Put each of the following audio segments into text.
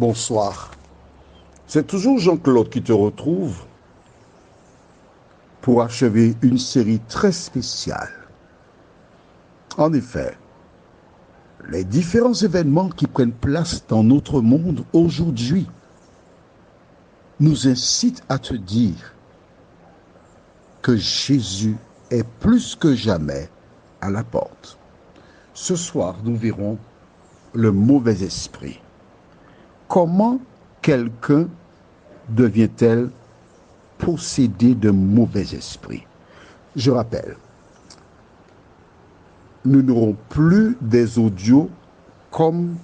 Bonsoir. C'est toujours Jean-Claude qui te retrouve pour achever une série très spéciale. En effet, les différents événements qui prennent place dans notre monde aujourd'hui nous incitent à te dire que Jésus est plus que jamais à la porte. Ce soir, nous verrons le mauvais esprit. Comment quelqu'un devient-elle possédé de mauvais esprits? Je rappelle, nous n'aurons plus des audios comme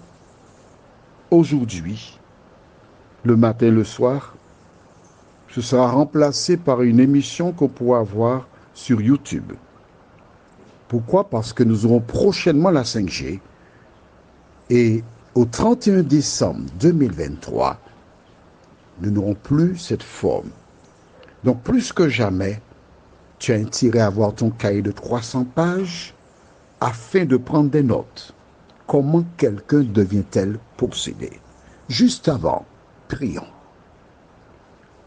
aujourd'hui, le matin, le soir. Ce sera remplacé par une émission qu'on pourra voir sur YouTube. Pourquoi? Parce que nous aurons prochainement la 5G et au 31 décembre 2023, nous n'aurons plus cette forme. Donc, plus que jamais, tu as intérêt à avoir ton cahier de 300 pages afin de prendre des notes. Comment quelqu'un devient-elle possédé? Juste avant, prions.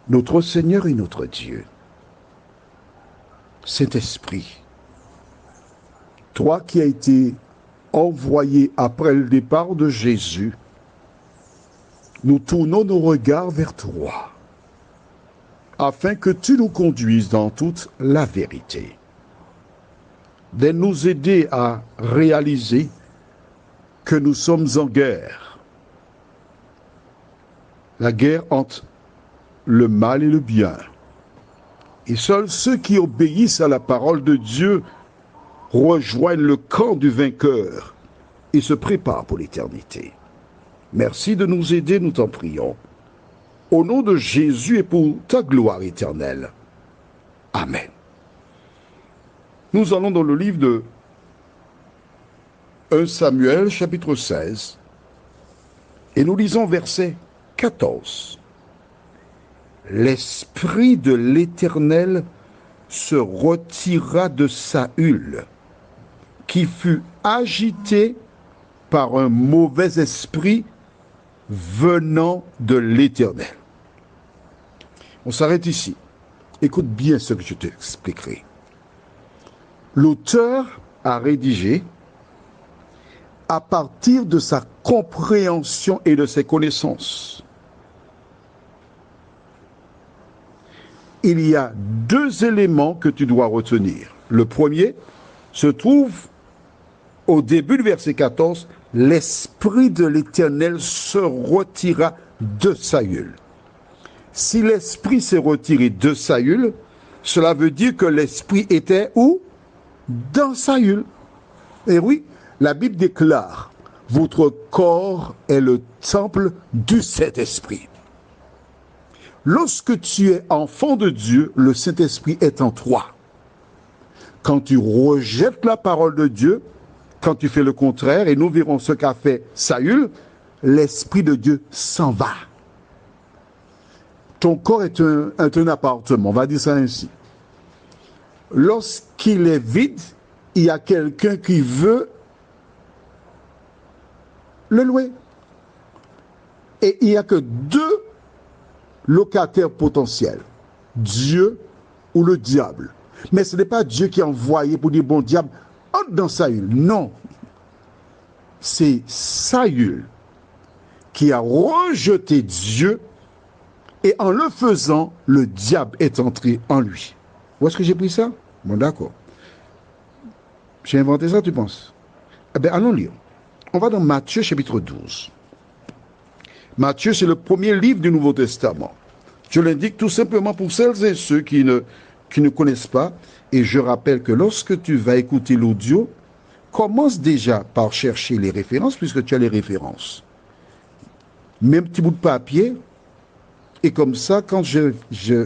Notre Seigneur et notre Dieu, Saint-Esprit, toi qui as été envoyé après le départ de Jésus, nous tournons nos regards vers toi, afin que tu nous conduises dans toute la vérité. De nous aider à réaliser que nous sommes en guerre. La guerre entre le mal et le bien. Et seuls ceux qui obéissent à la parole de Dieu rejoignent le camp du vainqueur et se préparent pour l'éternité. Merci de nous aider, nous t'en prions. Au nom de Jésus et pour ta gloire éternelle. Amen. Nous allons dans le livre de 1 Samuel, chapitre 16, et nous lisons verset 14. L'Esprit de l'Éternel se retira de Saül, qui fut agité par un mauvais esprit venant de l'Éternel. On s'arrête ici. Écoute bien ce que je t'expliquerai. L'auteur a rédigé à partir de sa compréhension et de ses connaissances. Il y a deux éléments que tu dois retenir. Le premier se trouve au début du verset 14, l'Esprit de l'Éternel se retira de Saül. Si l'Esprit s'est retiré de Saül, cela veut dire que l'Esprit était où? Dans Saül. Et oui, la Bible déclare, votre corps est le temple du Saint-Esprit. Lorsque tu es enfant de Dieu, le Saint-Esprit est en toi. Quand tu rejettes la parole de Dieu, quand tu fais le contraire, et nous verrons ce qu'a fait Saül, l'Esprit de Dieu s'en va. Ton corps est un appartement, on va dire ça ainsi. Lorsqu'il est vide, il y a quelqu'un qui veut le louer. Et il n'y a que deux locataires potentiels, Dieu ou le diable. Mais ce n'est pas Dieu qui a envoyé pour dire, bon diable, entre dans Saül. Non. C'est Saül qui a rejeté Dieu et en le faisant, le diable est entré en lui. Où est-ce que j'ai pris ça? Bon, d'accord. J'ai inventé ça, tu penses? Eh bien, allons lire. On va dans Matthieu chapitre 12. Matthieu, c'est le premier livre du Nouveau Testament. Je l'indique tout simplement pour celles et ceux qui ne connaissent pas. Et je rappelle que lorsque tu vas écouter l'audio, commence déjà par chercher les références, puisque tu as les références. Mets un petit bout de papier, et comme ça, quand je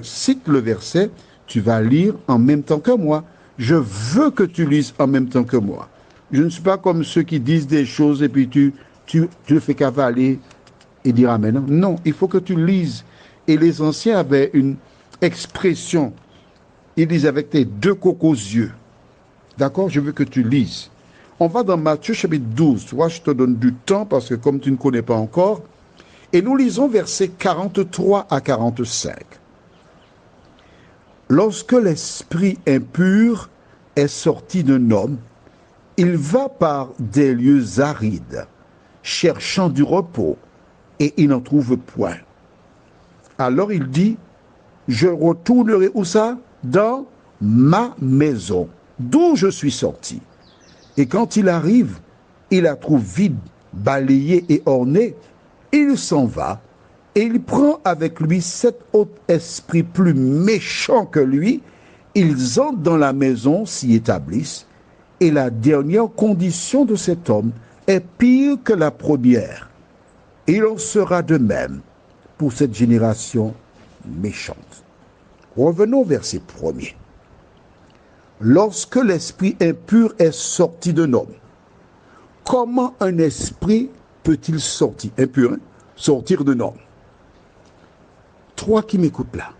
cite le verset, tu vas lire en même temps que moi. Je veux que tu lises en même temps que moi. Je ne suis pas comme ceux qui disent des choses et puis tu le fais cavaler et dire amen. Non, il faut que tu lises. Et les anciens avaient une expression. Ils disent avec tes deux cocos aux yeux. D'accord? Je veux que tu lises. On va dans Matthieu chapitre 12. Tu vois, je te donne du temps parce que comme tu ne connais pas encore, Et nous lisons versets 43 à 45. Lorsque l'esprit impur est sorti d'un homme, il va par des lieux arides, cherchant du repos, et il n'en trouve point. Alors il dit, je retournerai où ça? Dans ma maison, d'où je suis sorti. Et quand il arrive, il la trouve vide, balayée et ornée. Il s'en va et il prend avec lui 7 autres esprits plus méchants que lui. Ils entrent dans la maison, s'y établissent. Et la dernière condition de cet homme est pire que la première. Et il en sera de même pour cette génération méchante. Revenons au verset 1er. Lorsque l'esprit impur est sorti d'un homme, comment un esprit peut-il sortir, impur, sortir d'un homme? Toi qui m'écoutes là,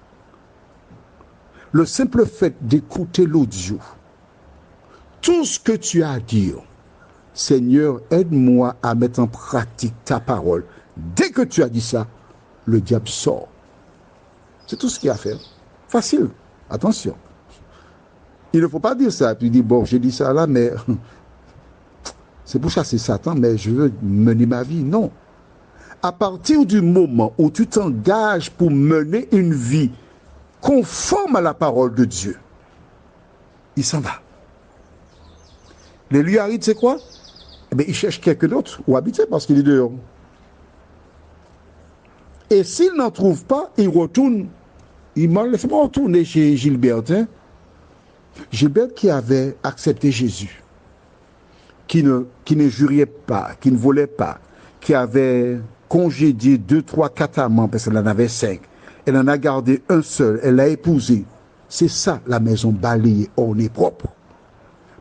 le simple fait d'écouter l'audio, tout ce que tu as à dire, Seigneur, aide-moi à mettre en pratique ta parole. Dès que tu as dit ça, le diable sort. C'est tout ce qu'il y a à faire. Facile. Attention. Il ne faut pas dire ça. Tu dis, bon, j'ai dit ça là, mais c'est pour chasser Satan, mais je veux mener ma vie. Non. À partir du moment où tu t'engages pour mener une vie conforme à la parole de Dieu, il s'en va. Les lieux arides, c'est quoi? Eh bien, il cherche quelqu'un d'autre où habiter parce qu'il est dehors. Et s'il n'en trouve pas, il retourne. Il m'a laissé retourner chez Gilbert. Hein? Gilbert qui avait accepté Jésus, qui ne jurait pas, qui ne volait pas, qui avait congédié 2, 3, 4 amants, parce qu'elle en avait 5. Elle en a gardé un seul, elle l'a épousé. C'est ça, la maison balayée, ornée, propre.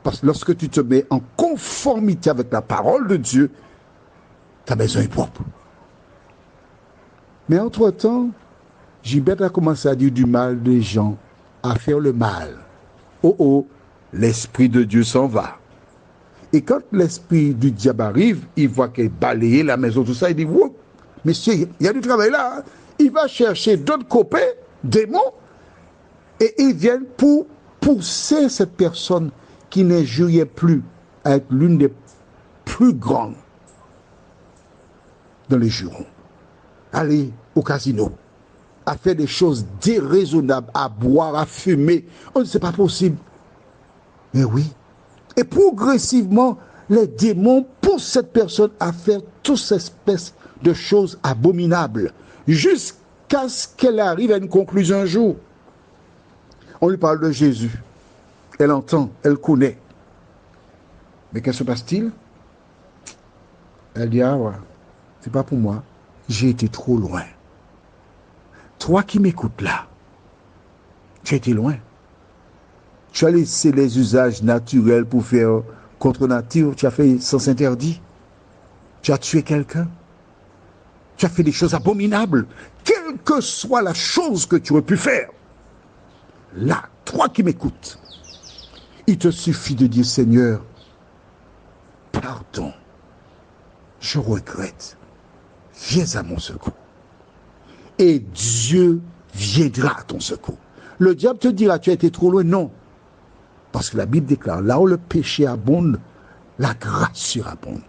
Parce que lorsque tu te mets en conformité avec la parole de Dieu, ta maison est propre. Mais entre-temps, Gilbert a commencé à dire du mal des gens, à faire le mal. Oh oh, l'esprit de Dieu s'en va. Et quand l'esprit du diable arrive, il voit qu'elle balaye la maison, tout ça, il dit, wow, monsieur, il y a du travail là. Hein? Il va chercher d'autres copains, démons, et ils viennent pour pousser cette personne qui n'injuriait plus à être l'une des plus grandes dans les jurons. Aller au casino, à faire des choses déraisonnables, à boire, à fumer. Oh, c'est pas possible. Mais oui. Et progressivement, les démons poussent cette personne à faire toutes ces espèces de choses abominables, jusqu'à ce qu'elle arrive à une conclusion un jour. On lui parle de Jésus. Elle entend, elle connaît. Mais qu'est-ce se passe-t-il? Elle dit, ah ouais, c'est pas pour moi. J'ai été trop loin. Toi qui m'écoutes là, tu as été loin. Tu as laissé les usages naturels pour faire contre nature. Tu as fait sens interdit. Tu as tué quelqu'un. Tu as fait des choses abominables. Quelle que soit la chose que tu aurais pu faire. Là, toi qui m'écoutes, il te suffit de dire, Seigneur, pardon, je regrette, viens à mon secours. Et Dieu viendra à ton secours. Le diable te dira, tu as été trop loin. Non. Parce que la Bible déclare, là où le péché abonde, la grâce surabonde.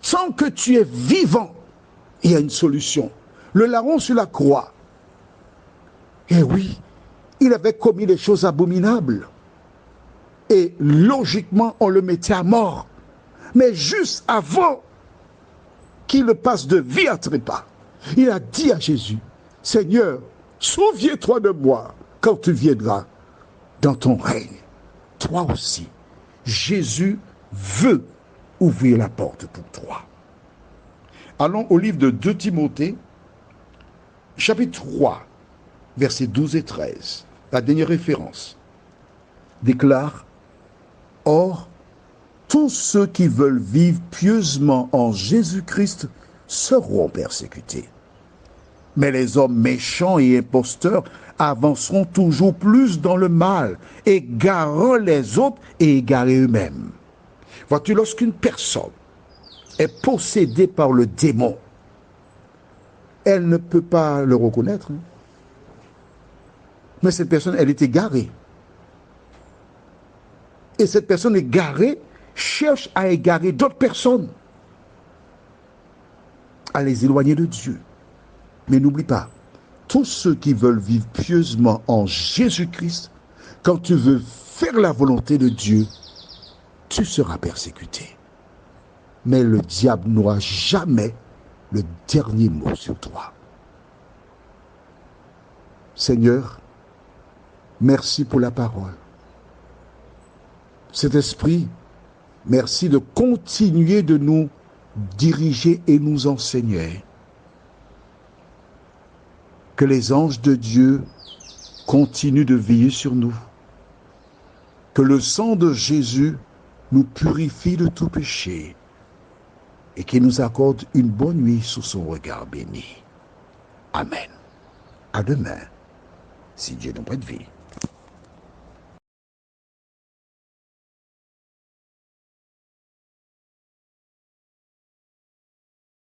Tant que tu es vivant, il y a une solution. Le larron sur la croix, eh oui, il avait commis des choses abominables. Et logiquement, on le mettait à mort. Mais juste avant qu'il ne passe de vie à trépas, il a dit à Jésus, Seigneur, souviens-toi de moi quand tu viendras dans ton règne. Toi aussi, Jésus veut ouvrir la porte pour toi. Allons au livre de 2 Timothée, chapitre 3, versets 12 et 13. La dernière référence déclare, or, tous ceux qui veulent vivre pieusement en Jésus-Christ seront persécutés. Mais les hommes méchants et imposteurs avanceront toujours plus dans le mal, égarant les autres et égarés eux-mêmes. Vois-tu, lorsqu'une personne est possédée par le démon, elle ne peut pas le reconnaître. Mais cette personne, elle est égarée. Et cette personne égarée cherche à égarer d'autres personnes, à les éloigner de Dieu. Mais n'oublie pas, tous ceux qui veulent vivre pieusement en Jésus-Christ, quand tu veux faire la volonté de Dieu, tu seras persécuté. Mais le diable n'aura jamais le dernier mot sur toi. Seigneur, merci pour la parole. Cet esprit, merci de continuer de nous diriger et nous enseigner. Que les anges de Dieu continuent de veiller sur nous. Que le sang de Jésus nous purifie de tout péché et qu'il nous accorde une bonne nuit sous son regard béni. Amen. À demain, si Dieu nous prête vie.